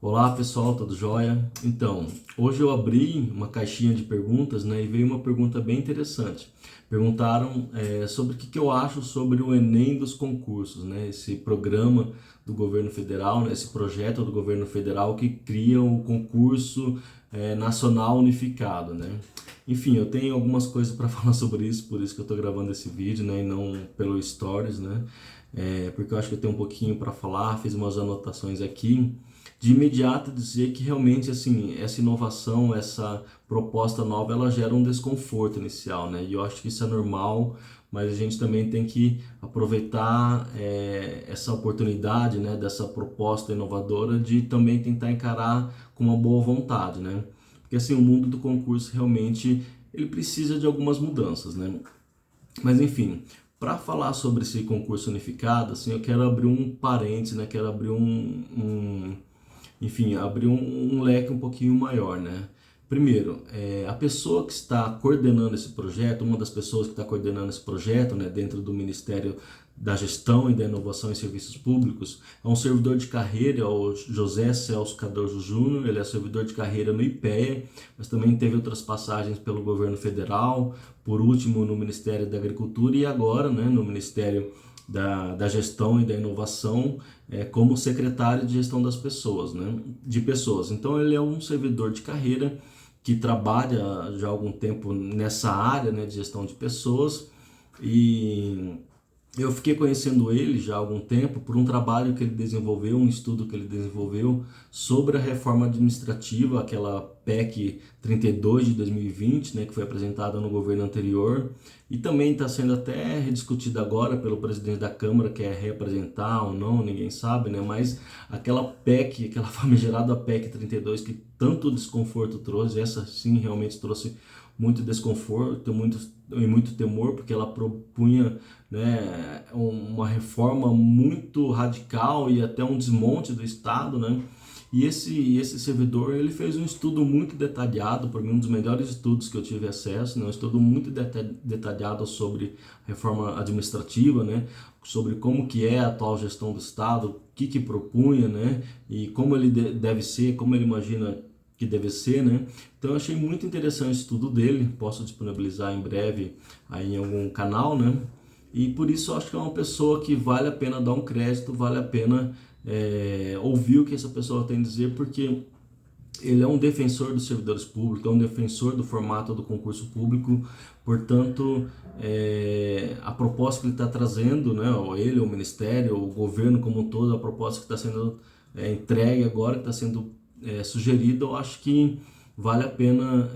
Olá pessoal, tudo jóia? Então, hoje eu abri uma caixinha de perguntas, né, e veio uma pergunta bem interessante. Perguntaram sobre o que eu acho sobre o Enem dos concursos, né, esse programa do governo federal, né, esse projeto do governo federal que cria o concurso nacional unificado, né. Enfim, eu tenho algumas coisas para falar sobre isso, por isso que eu estou gravando esse vídeo, né, e não pelo Stories, né, porque eu acho que eu tenho um pouquinho para falar, fiz umas anotações aqui. De imediato dizer que realmente assim essa inovação, essa proposta nova, ela gera um desconforto inicial, né? E eu acho que isso é normal, mas a gente também tem que aproveitar essa oportunidade, né, dessa proposta inovadora de também tentar encarar com uma boa vontade, né? Porque assim o mundo do concurso realmente ele precisa de algumas mudanças, né? Mas enfim, para falar sobre esse concurso unificado, assim, eu quero abrir um parênteses, né? Quero abrir enfim, abrir um leque um pouquinho maior, né? Primeiro, a pessoa que está coordenando esse projeto, uma das pessoas que está coordenando esse projeto, né, dentro do Ministério da Gestão e da Inovação em Serviços Públicos, é um servidor de carreira, é o José Celso Cardoso Júnior. Ele é servidor de carreira no IPEA, mas também teve outras passagens pelo governo federal, por último no Ministério da Agricultura e agora, né, no Ministério da Gestão e da Inovação, como secretário de Gestão das Pessoas, né, de pessoas. Então ele é um servidor de carreira que trabalha já há algum tempo nessa área, né, de gestão de pessoas, e eu fiquei conhecendo ele já há algum tempo por um trabalho que ele desenvolveu, um estudo que ele desenvolveu sobre a reforma administrativa, aquela PEC 32 de 2020, né, que foi apresentada no governo anterior, e também está sendo até rediscutida agora pelo presidente da Câmara, que é reapresentar ou não, ninguém sabe, né, mas aquela PEC, aquela famigerada PEC 32 que tanto desconforto trouxe, essa sim realmente trouxe muito desconforto e muito temor, porque ela propunha, né, uma reforma muito radical e até um desmonte do Estado, né? E esse servidor, ele fez um estudo muito detalhado, para mim um dos melhores estudos que eu tive acesso, né? Um estudo muito detalhado sobre reforma administrativa, né? Sobre como que é a atual gestão do Estado, o que propunha, né? E como ele deve ser, como ele imagina que deve ser, né? Então eu achei muito interessante o estudo dele, posso disponibilizar em breve aí em algum canal, né? E por isso eu acho que é uma pessoa que vale a pena dar um crédito, vale a pena ouvir o que essa pessoa tem a dizer, porque ele é um defensor dos servidores públicos, é um defensor do formato do concurso público. Portanto, a proposta que ele está trazendo, né, ou ele, o Ministério, o governo como um todo, a proposta que está sendo entregue agora, que está sendo sugerida, eu acho que vale a pena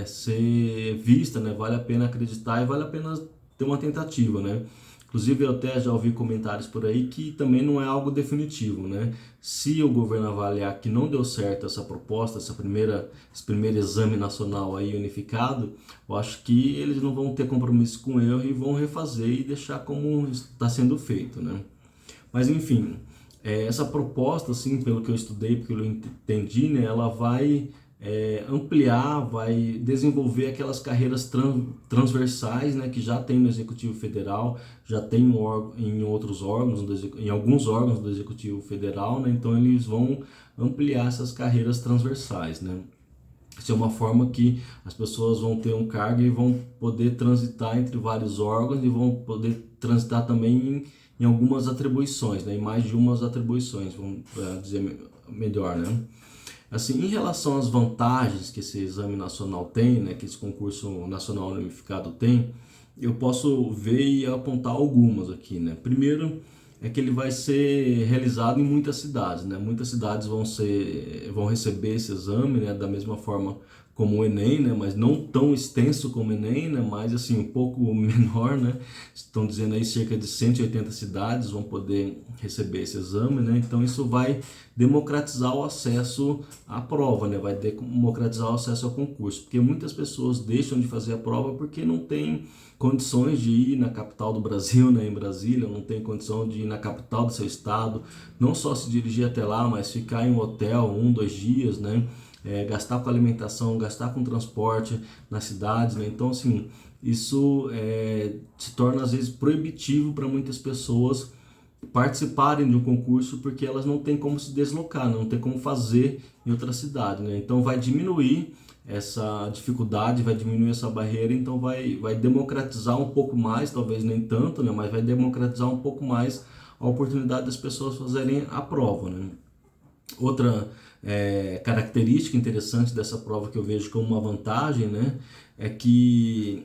ser vista, né, vale a pena acreditar e vale a pena ter uma tentativa, né? Inclusive eu até já ouvi comentários por aí que também não é algo definitivo, né? Se o governo avaliar que não deu certo essa proposta, esse primeiro exame nacional aí unificado, eu acho que eles não vão ter compromisso com o erro e vão refazer e deixar como está sendo feito, né? Mas enfim, essa proposta, assim, pelo que eu estudei, pelo que eu entendi, né, ela vai ampliar, vai desenvolver aquelas carreiras transversais, né, que já tem no Executivo Federal, já tem em outros órgãos, em alguns órgãos do Executivo Federal, né, então eles vão ampliar essas carreiras transversais, né. Isso é uma forma que as pessoas vão ter um cargo e vão poder transitar entre vários órgãos e vão poder transitar também em algumas atribuições, né, em mais de umas atribuições, vamos dizer melhor, né. Assim, em relação às vantagens que esse exame nacional tem, né, que esse concurso nacional unificado tem, eu posso ver e apontar algumas aqui, né. Primeiro é que ele vai ser realizado em muitas cidades, né. Muitas cidades vão receber esse exame, né, da mesma forma como o Enem, né, mas não tão extenso como o Enem, né, mas assim um pouco menor, né. Estão dizendo aí cerca de 180 cidades vão poder receber esse exame, né. Então isso vai democratizar o acesso à prova, né, vai democratizar o acesso ao concurso, porque muitas pessoas deixam de fazer a prova porque não tem condições de ir na capital do Brasil, né, em Brasília, não tem condição de ir na capital do seu estado, não só se dirigir até lá, mas ficar em um hotel 1, 2 dias, né, gastar com alimentação, gastar com transporte nas cidades, né? Então assim, isso se torna às vezes proibitivo para muitas pessoas participarem de um concurso porque elas não têm como se deslocar, não tem como fazer em outra cidade, né? Então vai diminuir essa dificuldade, vai diminuir essa barreira, então vai democratizar um pouco mais, talvez nem tanto, né? Mas vai democratizar um pouco mais a oportunidade das pessoas fazerem a prova, né? Outra característica interessante dessa prova que eu vejo como uma vantagem, né, é que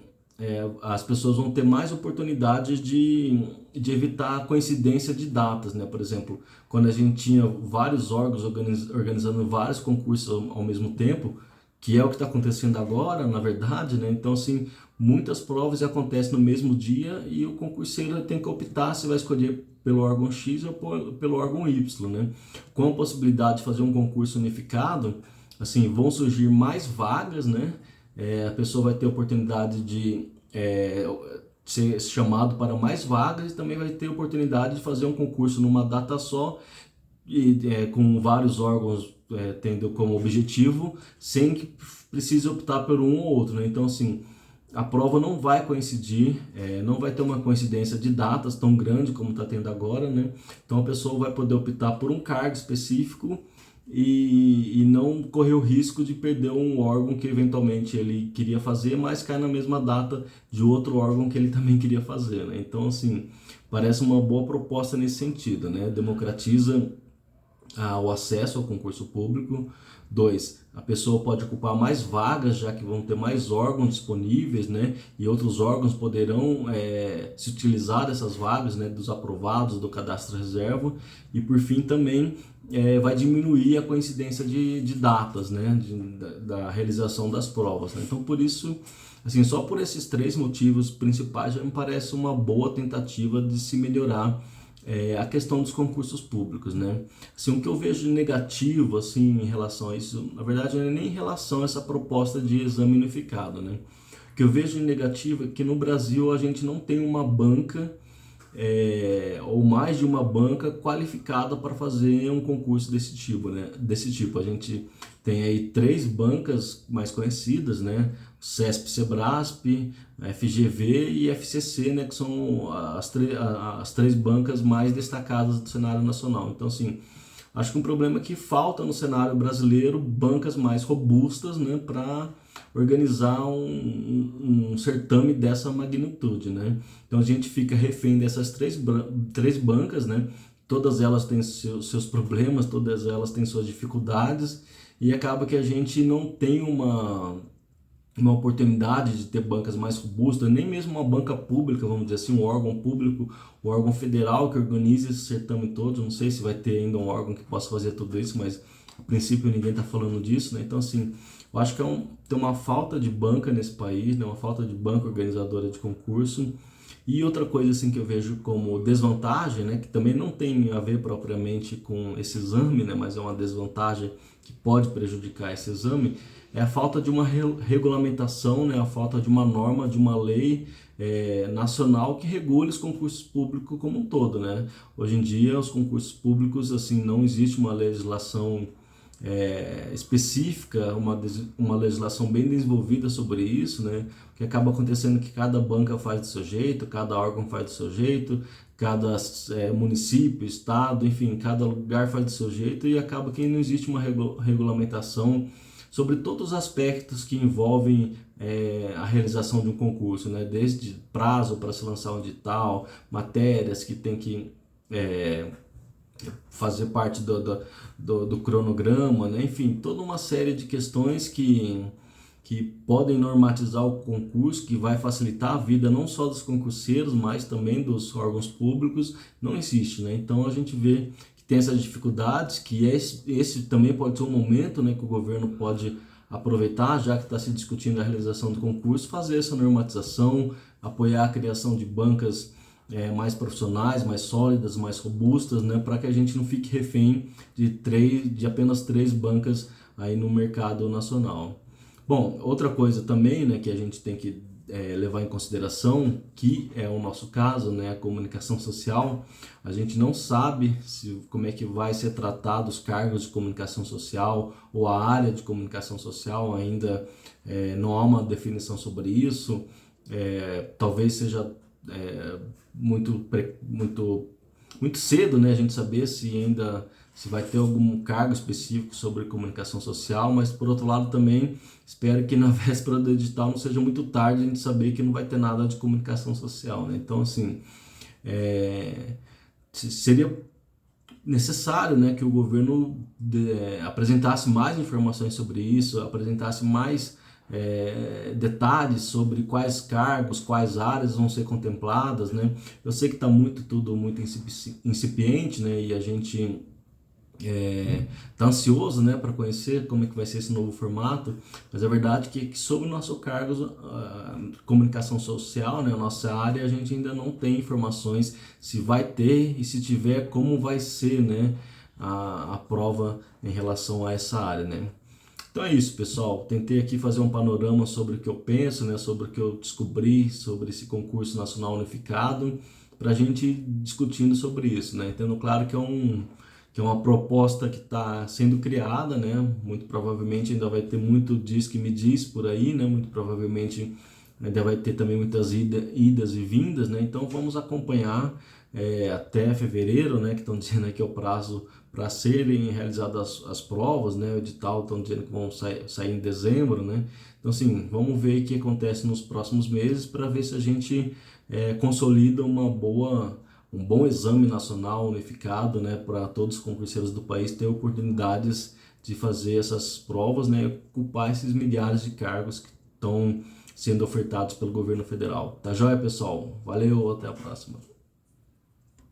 as pessoas vão ter mais oportunidades de evitar a coincidência de datas, né? Por exemplo, quando a gente tinha vários órgãos organizando vários concursos ao mesmo tempo, que é o que está acontecendo agora, na verdade, né? Então, assim, muitas provas acontecem no mesmo dia e o concurseiro tem que optar se vai escolher pelo órgão X ou pelo órgão Y, né? Com a possibilidade de fazer um concurso unificado, assim, vão surgir mais vagas, né? A pessoa vai ter a oportunidade de ser chamado para mais vagas e também vai ter a oportunidade de fazer um concurso numa data só e com vários órgãos tendo como objetivo, sem que precise optar por um ou outro, né? Então, assim, a prova não vai coincidir, não vai ter uma coincidência de datas tão grande como está tendo agora, né? Então a pessoa vai poder optar por um cargo específico e não correr o risco de perder um órgão que eventualmente ele queria fazer, mas cai na mesma data de outro órgão que ele também queria fazer, né? Então, assim, parece uma boa proposta nesse sentido, né? Democratiza o acesso ao concurso público. 2, a pessoa pode ocupar mais vagas, já que vão ter mais órgãos disponíveis, né? E outros órgãos poderão se utilizar dessas vagas, né? Dos aprovados do cadastro reserva. E por fim também vai diminuir a coincidência de datas, né? Da realização das provas, né? Então por isso, assim, só por esses 3 motivos principais já me parece uma boa tentativa de se melhorar a questão dos concursos públicos, né? Assim, o que eu vejo de negativo, assim, em relação a isso, na verdade, não é nem em relação a essa proposta de exame unificado, né? O que eu vejo de negativo é que no Brasil a gente não tem uma banca ou mais de uma banca qualificada para fazer um concurso desse tipo, né? Desse tipo, a gente tem aí 3 bancas mais conhecidas, né? CESP, Sebrasp, FGV e FCC, né? Que são as 3 bancas mais destacadas do cenário nacional. Então, assim, acho que um problema é que falta no cenário brasileiro bancas mais robustas, né? Para organizar um certame dessa magnitude, né? Então a gente fica refém dessas 3 bancas, né? Todas elas têm seus problemas, todas elas têm suas dificuldades e acaba que a gente não tem uma oportunidade de ter bancas mais robustas, nem mesmo uma banca pública, vamos dizer assim, um órgão público, um órgão federal que organize esse certame todo. Não sei se vai ter ainda um órgão que possa fazer tudo isso, mas a princípio ninguém está falando disso, né? Então, assim, eu acho que tem uma falta de banca nesse país, né? Uma falta de banca organizadora de concurso. E outra coisa assim que eu vejo como desvantagem, né, que também não tem a ver propriamente com esse exame, né, mas é uma desvantagem que pode prejudicar esse exame, é a falta de uma regulamentação, né, a falta de uma norma, de uma lei nacional que regule os concursos públicos como um todo, né? Hoje em dia, os concursos públicos, assim, não existe uma legislação específica, uma legislação bem desenvolvida sobre isso, né? Que acaba acontecendo que cada banca faz do seu jeito, cada órgão faz do seu jeito, cada município, estado, enfim, cada lugar faz do seu jeito e acaba que não existe uma regulamentação sobre todos os aspectos que envolvem a realização de um concurso, né? Desde prazo para se lançar um edital, matérias que tem que fazer parte do cronograma, né? Enfim, toda uma série de questões que podem normatizar o concurso, que vai facilitar a vida não só dos concurseiros, mas também dos órgãos públicos, não existe, né? Então a gente vê que tem essas dificuldades, que esse também pode ser um momento, né, que o governo pode aproveitar, já que está se discutindo a realização do concurso, fazer essa normatização, apoiar a criação de bancas mais profissionais, mais sólidas, mais robustas, né, para que a gente não fique refém de apenas 3 bancas aí no mercado nacional. Bom, outra coisa também, né, que a gente tem que levar em consideração, que é o nosso caso, né, a comunicação social, a gente não sabe como é que vai ser tratado os cargos de comunicação social ou a área de comunicação social, ainda não há uma definição sobre isso, talvez seja muito muito cedo, né, a gente saber se vai ter algum cargo específico sobre comunicação social, mas por outro lado também espero que na véspera do edital não seja muito tarde a gente saber que não vai ter nada de comunicação social, né? Então, assim, seria necessário, né, que o governo apresentasse mais informações sobre isso, apresentasse mais detalhes sobre quais cargos, quais áreas vão ser contempladas, né? Eu sei que está tudo muito incipiente, né, e a gente tá ansioso, né, para conhecer como é que vai ser esse novo formato, mas a verdade é que sobre o nosso cargo, comunicação social, né, a nossa área, a gente ainda não tem informações se vai ter e se tiver, como vai ser, né, a prova em relação a essa área, né. Então é isso, pessoal. Tentei aqui fazer um panorama sobre o que eu penso, né, sobre o que eu descobri sobre esse concurso nacional unificado, para a gente ir discutindo sobre isso, né, tendo claro que é uma proposta que está sendo criada, né? Muito provavelmente ainda vai ter muito diz que me diz por aí, né? Muito provavelmente ainda vai ter também muitas idas e vindas, né? Então vamos acompanhar até fevereiro, né? Que estão dizendo aqui é o prazo para serem realizadas as provas, né? O edital estão dizendo que vão sair em dezembro, né? Então assim, vamos ver o que acontece nos próximos meses para ver se a gente consolida um bom exame nacional unificado, né, para todos os concurseiros do país ter oportunidades de fazer essas provas, né, e ocupar esses milhares de cargos que estão sendo ofertados pelo governo federal. Tá joia, pessoal? Valeu, até a próxima.